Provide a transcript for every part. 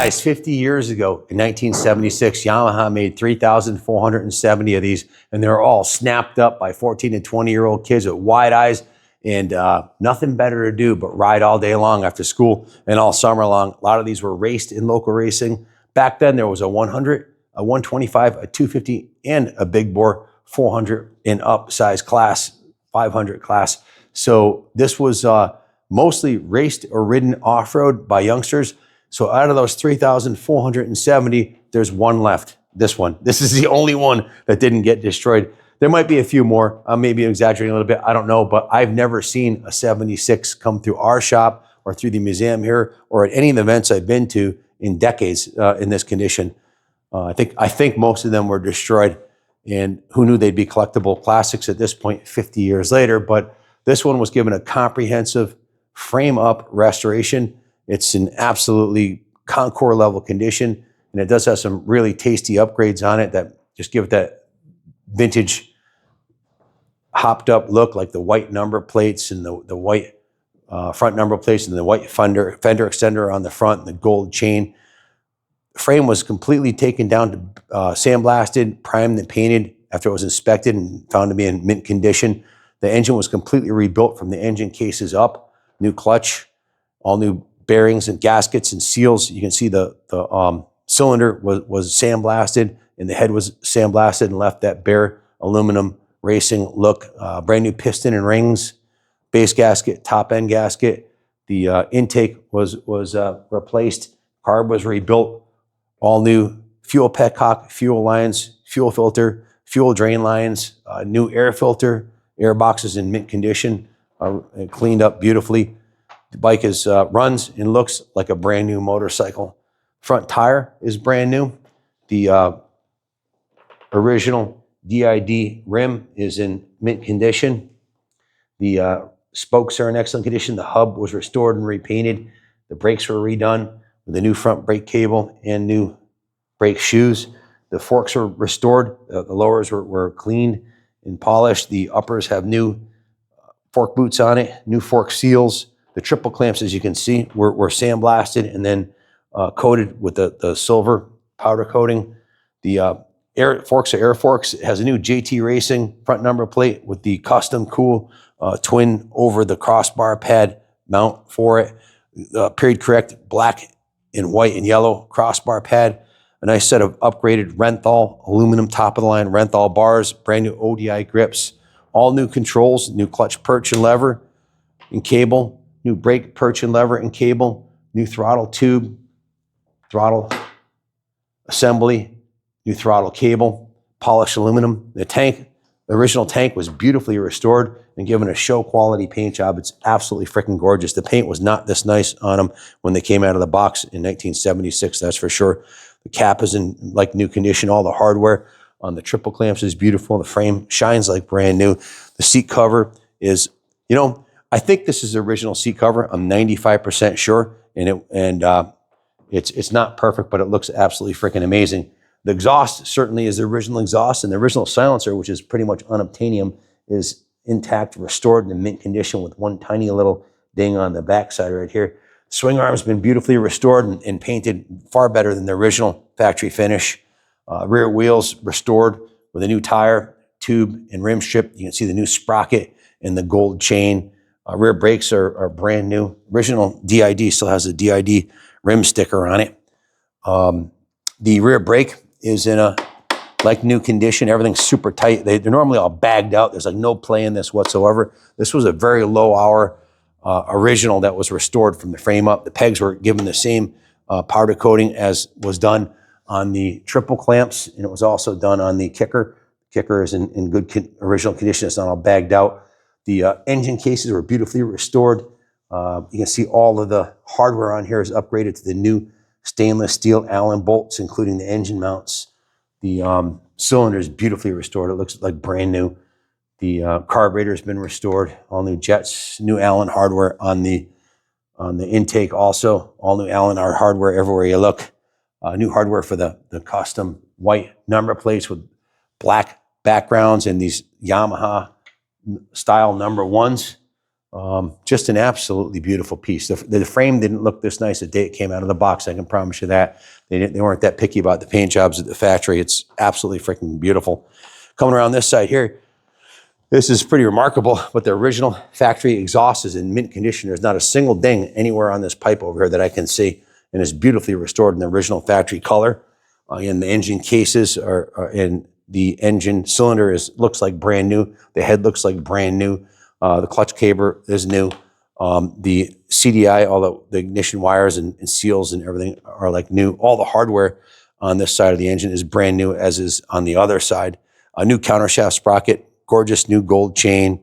Guys, 50 years ago in 1976, Yamaha made 3,470 of these, and they're all snapped up by 14 and 20-year-old kids with wide eyes and nothing better to do but ride all day long after school and all summer long. A lot of these were raced in local racing. Back then, there was a 100, a 125, a 250, and a big bore 400 and up size class, 500 class. So this was mostly raced or ridden off-road by youngsters. So out of those 3,470, there's one left, this one. This is the only one that didn't get destroyed. There might be a few more. I'm maybe exaggerating a little bit. I don't know, but I've never seen a 76 come through our shop or through the museum here or at any of the events I've been to in decades in this condition. I think most of them were destroyed, and who knew they'd be collectible classics at this point 50 years later. But this one was given a comprehensive frame-up restoration. It's in absolutely Concours-Level condition, and it does have some really tasty upgrades on it that just give it that vintage hopped up look, like the white number plates and the white front number plates and the white fender extender on the front and the gold chain. The frame was completely taken down to sandblasted, primed and painted after it was inspected and found to be in mint condition. The engine was completely rebuilt from the engine cases up, new clutch, all new bearings and gaskets and seals. You can see the cylinder was sandblasted and the head was sandblasted and left that bare aluminum racing look. Brand new piston and rings, base gasket, top end gasket. The intake was replaced. Carb was rebuilt. All new fuel petcock, fuel lines, fuel filter, fuel drain lines, new air filter, air boxes in mint condition, cleaned up beautifully. The bike runs and looks like a brand new motorcycle. Front tire is brand new. The original DID rim is in mint condition. The spokes are in excellent condition. The hub was restored and repainted. The brakes were redone with a new front brake cable and new brake shoes. The forks were restored. The lowers were cleaned and polished. The uppers have new fork boots on it, new fork seals. The triple clamps, as you can see, were sandblasted and then coated with the silver powder coating. The air forks are air forks. It has a new JT Racing front number plate with the custom cool twin over the crossbar pad mount for it. Period correct black and white and yellow crossbar pad. A nice set of upgraded Renthal aluminum top of the line Renthal bars, brand new ODI grips, all new controls, new clutch perch and lever and cable. New brake perch and lever and cable, new throttle tube, throttle assembly, new throttle cable, polished aluminum. The original tank was beautifully restored and given a show quality paint job. It's absolutely freaking gorgeous. The paint was not this nice on them when they came out of the box in 1976, that's for sure. The cap is in like new condition. All the hardware on the triple clamps is beautiful. The frame shines like brand new. The seat cover is, I think this is the original seat cover. I'm 95% sure, and it's not perfect, but it looks absolutely freaking amazing. The exhaust certainly is the original exhaust, and the original silencer, which is pretty much unobtainium, is intact, restored, in mint condition with one tiny little ding on the backside right here. Swing arm's been beautifully restored and painted far better than the original factory finish. Rear wheels restored with a new tire, tube, and rim strip. You can see the new sprocket and the gold chain. Rear brakes are brand new. Original DID still has a DID rim sticker on it. The rear brake is in a like new condition. Everything's super tight. They're normally all bagged out. There's like no play in this whatsoever. This was a very low hour original that was restored from the frame up. The pegs were given the same powder coating as was done on the triple clamps, and it was also done on the kicker. Kicker is in good original condition. It's not all bagged out. The engine cases were beautifully restored. You can see all of the hardware on here is upgraded to the new stainless steel Allen bolts, including the engine mounts. The cylinder is beautifully restored. It looks like brand new. The carburetor has been restored. All new jets, new Allen hardware on the intake also. All new Allen hardware everywhere you look. New hardware for the custom white number plates with black backgrounds and these Yamaha style number ones. Just an absolutely beautiful piece. The frame didn't look this nice the day it came out of the box. I can promise you that. They weren't that picky about the paint jobs at the factory. It's absolutely freaking beautiful. Coming around this side here, this is pretty remarkable, but the original factory exhaust is in mint condition. There's not a single ding anywhere on this pipe over here that I can see, and it's beautifully restored in the original factory color. And the engine cases are in the engine cylinder looks like brand new. The head looks like brand new. The clutch cable is new. The CDI, all the ignition wires and seals and everything are like new. All the hardware on this side of the engine is brand new, as is on the other side. A new countershaft sprocket, gorgeous new gold chain,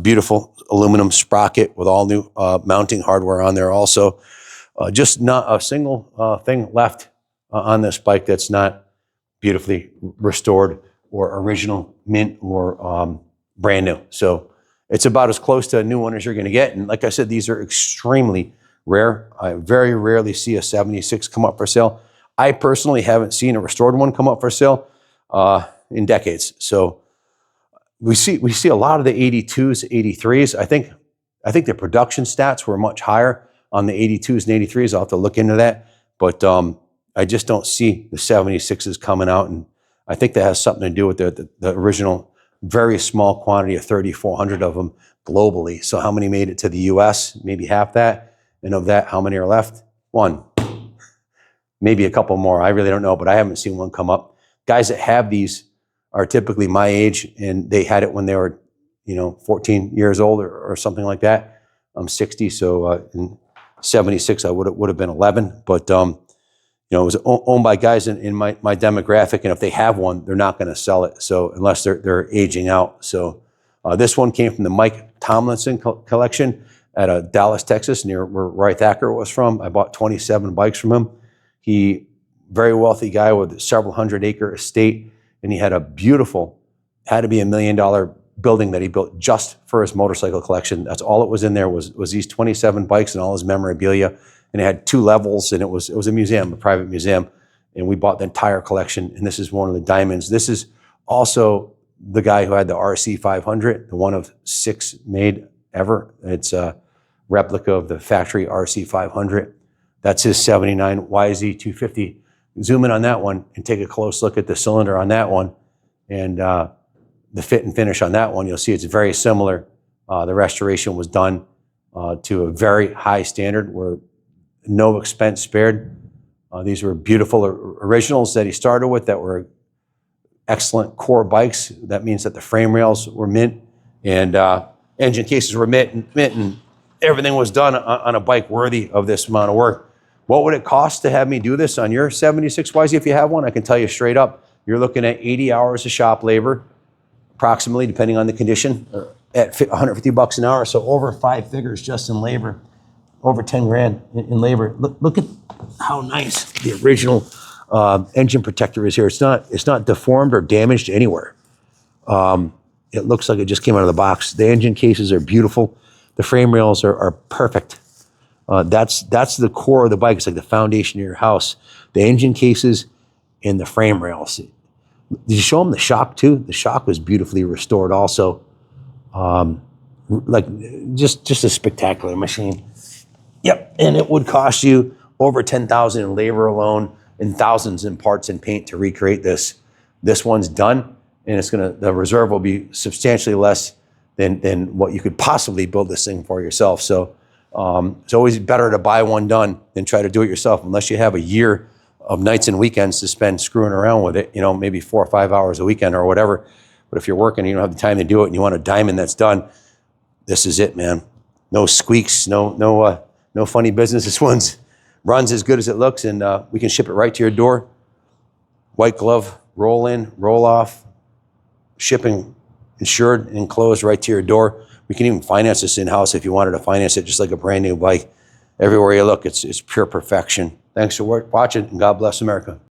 beautiful aluminum sprocket with all new mounting hardware on there also. Just not a single thing left on this bike that's not beautifully restored or original mint or brand new. So it's about as close to a new one as you're going to get. And like I said, these are extremely rare. I very rarely see a 76 come up for sale. I personally haven't seen a restored one come up for sale in decades. So we see a lot of the 82s, 83s. I think the production stats were much higher on the 82s and 83s. I'll have to look into that. But I just don't see the 76s coming out. And I think that has something to do with the original very small quantity of 3,400 of them globally. So how many made it to the US? Maybe half that. And of that, how many are left? One. Maybe a couple more. I really don't know, but I haven't seen one come up. Guys that have these are typically my age, and they had it when they were, 14 years old or something like that. I'm 60, so in 76, I would have been 11. But, it was owned by guys in my demographic, and if they have one, they're not going to sell it. So unless they're aging out. So this one came from the Mike Tomlinson collection at Dallas, Texas, near where Roy Thacker was from. I bought 27 bikes from him. He, very wealthy guy with a several hundred-acre estate, and he had a beautiful, had to be $1 million building that he built just for his motorcycle collection. That's all it was in there was these 27 bikes and all his memorabilia. And it had 2 levels, and it was a museum, a private museum. And we bought the entire collection, and this is one of the diamonds. This is also the guy who had the RC 500, the one of 6 made ever. It's a replica of the factory RC 500. That's his 79 YZ250. Zoom in on that one and take a close look at the cylinder on that one. And the fit and finish on that one, you'll see it's very similar. The restoration was done to a very high standard where no expense spared. These were beautiful originals that he started with that were excellent core bikes. That means that the frame rails were mint and engine cases were mint and everything was done on a bike worthy of this amount of work. What would it cost to have me do this on your 76 YZ if you have one? I can tell you straight up, you're looking at 80 hours of shop labor, approximately, depending on the condition, at $150 an hour. So over 5 figures just in labor. Over 10 grand in labor. Look at how nice the original engine protector is here. It's not deformed or damaged anywhere. It looks like it just came out of the box. The engine cases are beautiful. The frame rails are perfect. That's the core of the bike. It's like the foundation of your house. The engine cases and the frame rails. Did you show them the shock too? The shock was beautifully restored also. Like just a spectacular machine. Yep, and it would cost you over $10,000 in labor alone and thousands in parts and paint to recreate this. This one's done, and the reserve will be substantially less than what you could possibly build this thing for yourself. So it's always better to buy one done than try to do it yourself, unless you have a year of nights and weekends to spend screwing around with it, maybe 4 or 5 hours a weekend or whatever. But if you're working and you don't have the time to do it and you want a diamond that's done, this is it, man. No squeaks, no funny business. This one's runs as good as it looks, and we can ship it right to your door. White glove, roll in, roll off, shipping insured and enclosed right to your door. We can even finance this in-house if you wanted to finance it just like a brand new bike. Everywhere you look, it's pure perfection. Thanks for watching, and God bless America.